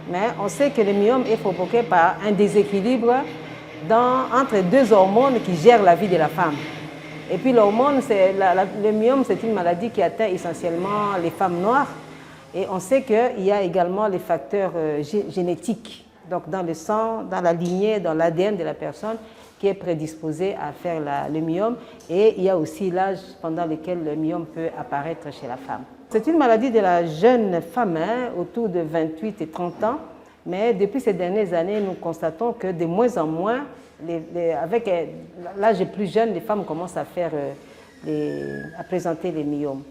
Mais on sait que le myome est provoqué par un déséquilibre entre deux hormones qui gèrent la vie de la femme. Et puis le myome, c'est une maladie qui atteint essentiellement les femmes noires. Et on sait qu'il y a également les facteurs génétiques, donc dans le sang, dans la lignée, dans l'ADN de la personne, qui est prédisposé à faire le myome. Et il y a aussi l'âge pendant lequel le myome peut apparaître chez la femme. C'est une maladie de la jeune femme, autour de 28 et 30 ans. Mais depuis ces dernières années, nous constatons que de moins en moins, avec l'âge plus jeune, les femmes commencent à présenter les myomes.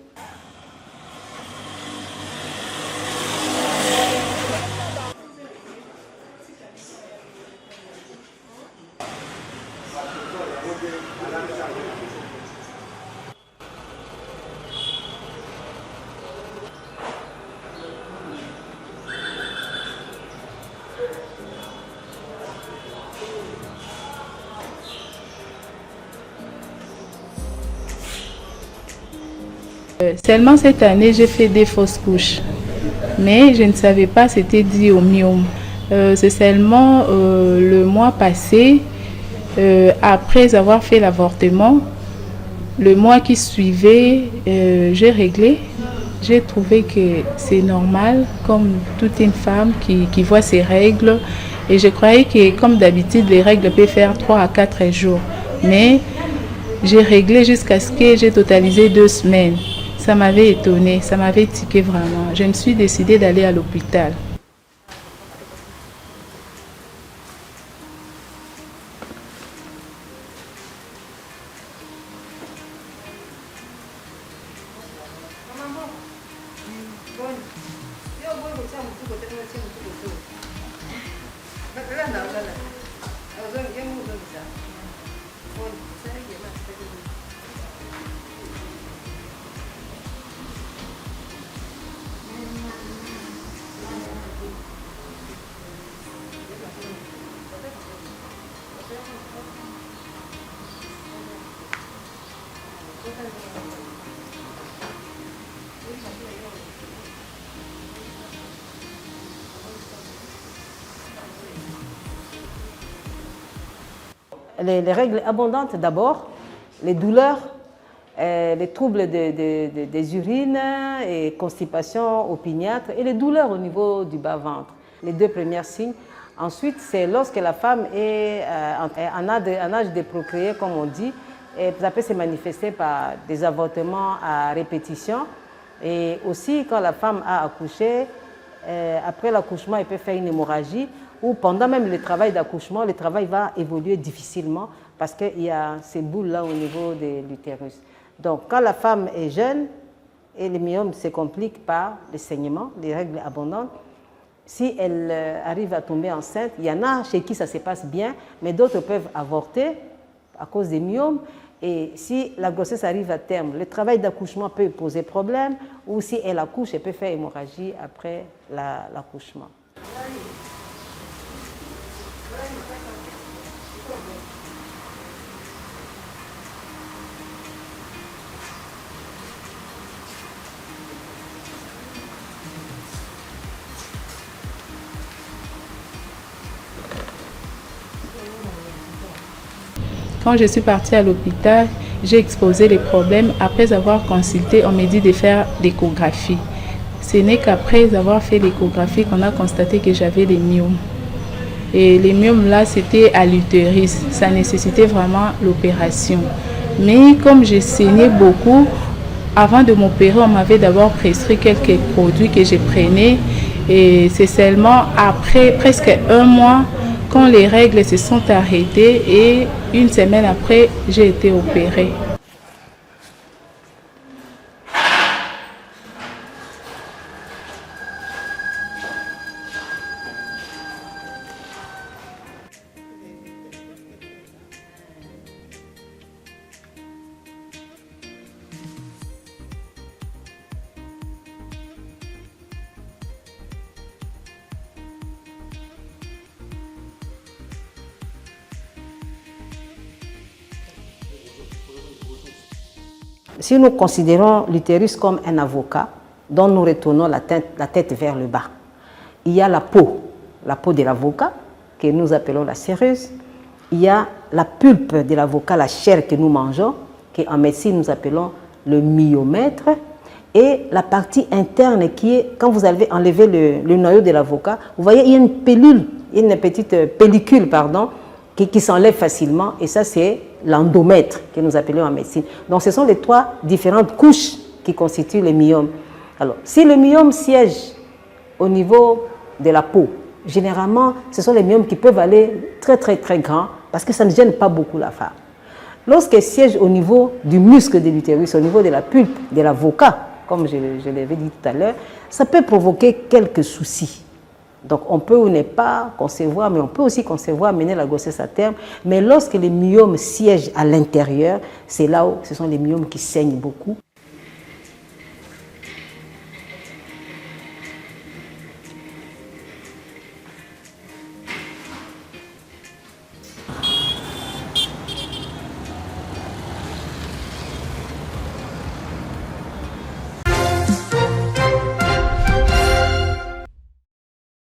Seulement cette année, j'ai fait des fausses couches, mais je ne savais pas c'était dû au myome. C'est seulement le mois passé, après avoir fait l'avortement, le mois qui suivait, j'ai réglé. J'ai trouvé que c'est normal, comme toute une femme qui voit ses règles. Et je croyais que, comme d'habitude, les règles peuvent faire 3 à 4 jours. Mais j'ai réglé jusqu'à ce que j'ai totalisé 2 semaines. Ça m'avait étonnée, ça m'avait tiqué vraiment. Je me suis décidée d'aller à l'hôpital. Les règles abondantes d'abord, les douleurs, les troubles des urines et constipation, opiniâtre et les douleurs au niveau du bas-ventre. Les 2 premiers signes. Ensuite, c'est lorsque la femme est en âge de procréer, comme on dit, et ça peut se manifester par des avortements à répétition. Et aussi, quand la femme a accouché, après l'accouchement, elle peut faire une hémorragie ou pendant même le travail d'accouchement, le travail va évoluer difficilement parce qu'il y a ces boules-là au niveau de l'utérus. Donc, quand la femme est jeune et le myome se complique par les saignements, les règles abondantes, si elle arrive à tomber enceinte, il y en a chez qui ça se passe bien, mais d'autres peuvent avorter à cause des myomes. Et si la grossesse arrive à terme, le travail d'accouchement peut poser problème, ou si elle accouche, elle peut faire hémorragie après l'accouchement. Quand je suis partie à l'hôpital, j'ai exposé les problèmes. Après avoir consulté, on m'a dit de faire l'échographie. Ce n'est qu'après avoir fait l'échographie qu'on a constaté que j'avais les myomes. Et les myomes là, c'était à l'utérus. Ça nécessitait vraiment l'opération. Mais comme j'ai saigné beaucoup, avant de m'opérer, on m'avait d'abord prescrit quelques produits que je prenais. Et c'est seulement après presque 1 mois, quand les règles se sont arrêtées et 1 semaine après, j'ai été opérée. Si nous considérons l'utérus comme un avocat dont nous retournons la tête vers le bas, il y a la peau de l'avocat que nous appelons la séreuse, il y a la pulpe de l'avocat, la chair que nous mangeons, qu'en médecine nous appelons le myomètre, et la partie interne qui est, quand vous avez enlevé le noyau de l'avocat, vous voyez, il y a une pellicule, qui s'enlève facilement, et ça c'est l'endomètre que nous appelons en médecine. Donc ce sont les 3 différentes couches qui constituent le myome. Alors, si le myome siège au niveau de la peau, généralement, ce sont les myomes qui peuvent aller très très très grands parce que ça ne gêne pas beaucoup la femme. Lorsqu'elle siège au niveau du muscle de l'utérus, au niveau de la pulpe, de l'avocat, comme je l'avais dit tout à l'heure, ça peut provoquer quelques soucis. Donc on peut ou ne pas concevoir, mais on peut aussi concevoir, mener la grossesse à terme. Mais lorsque les myomes siègent à l'intérieur, c'est là où ce sont les myomes qui saignent beaucoup.